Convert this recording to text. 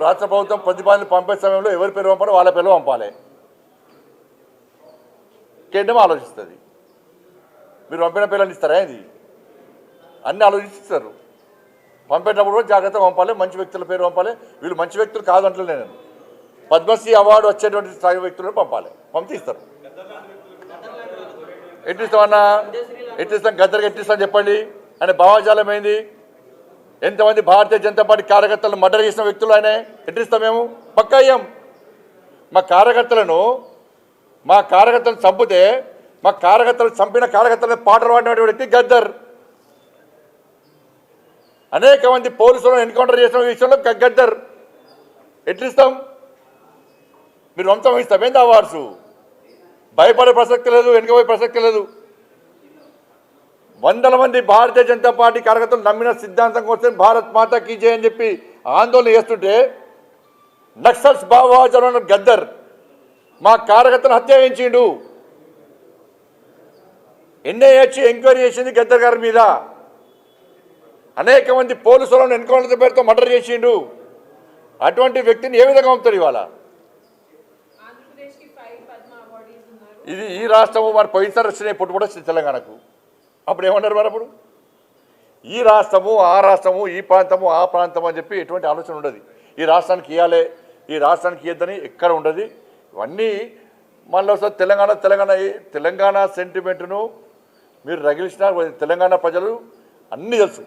రాష్ట్ర ప్రభుత్వం ప్రతిపాదన పంపే సమయంలో ఎవరి పేరు పంపాలో వాళ్ళ పేరు పంపాలి. కేంద్రం ఆలోచిస్తుంది. మీరు పంపిన పేర్లను ఇస్తారా? ఇది అన్నీ ఆలోచిస్తారు. పంపేటప్పుడు కూడా జాగ్రత్తగా పంపాలి. మంచి వ్యక్తుల పేరు పంపాలి. వీళ్ళు మంచి వ్యక్తులు కాదంటలే, నేను పద్మశ్రీ అవార్డు వచ్చేటువంటి స్థాయి వ్యక్తులను పంపాలి. పంపిస్తారు. ఎట్టిస్తామన్నా? ఎట్టిస్తాం? గద్దరికి ఎట్టిస్తాం చెప్పండి. ఆయన భావజాలం ఏంది? ఎంతమంది భారతీయ జనతా పార్టీ కార్యకర్తలను మర్డర్ చేసిన వ్యక్తులు ఆయన ఎట్టిస్తాం? మేము పక్కా అయ్యాం. మా కార్యకర్తలను చంపితే మా కార్యకర్తలు చంపిన కార్యకర్తలను పాటలు పాడినటువంటి వ్యక్తి గద్దర్. అనేక మంది పోలీసులను ఎన్కౌంటర్ చేసిన విషయంలో గద్దర్. ఎట్లిస్తాం? మీరు వంశం ఇస్తాం ఏంది అవార్డ్స్? భయపడే ప్రసక్తి లేదు, వెనుకపోయే ప్రసక్తి లేదు. వందల మంది భారతీయ జనతా పార్టీ కార్యకర్తలు నమ్మిన సిద్ధాంతం కోసం భారత్ మాతా కీ జై అని చెప్పి ఆందోళన చేస్తుంటే నక్సల్స్ భావజాలం గద్దర్ మా కార్యకర్తను హత్య చేయించిండు. ఎన్ఐఏ ఎంక్వైరీ చేసింది గద్దర్ గారి మీద. అనేక మంది పోలీసులను ఎన్కౌంటర్ పేరుతో మర్డర్ చేసిండు. అటువంటి వ్యక్తిని ఏ విధంగా పంపుతారు ఇవాళ? ఇది ఈ రాష్ట్రము మరి పోయినసారి వచ్చినాయి, పుట్టుబడి వచ్చింది తెలంగాణకు. అప్పుడు ఏమన్నారు మరి? అప్పుడు ఈ రాష్ట్రము ఆ రాష్ట్రము, ఈ ప్రాంతము ఆ ప్రాంతం అని చెప్పి ఎటువంటి ఆలోచన ఉండదు. ఈ రాష్ట్రానికి ఇవ్వాలి, ఈ రాష్ట్రానికి ఇవ్వద్దని ఎక్కడ ఉండదు. ఇవన్నీ మళ్ళీ ఒకసారి తెలంగాణ సెంటిమెంట్ను మీరు రగిలిసిన తెలంగాణ ప్రజలు అన్నీ తెలుసు.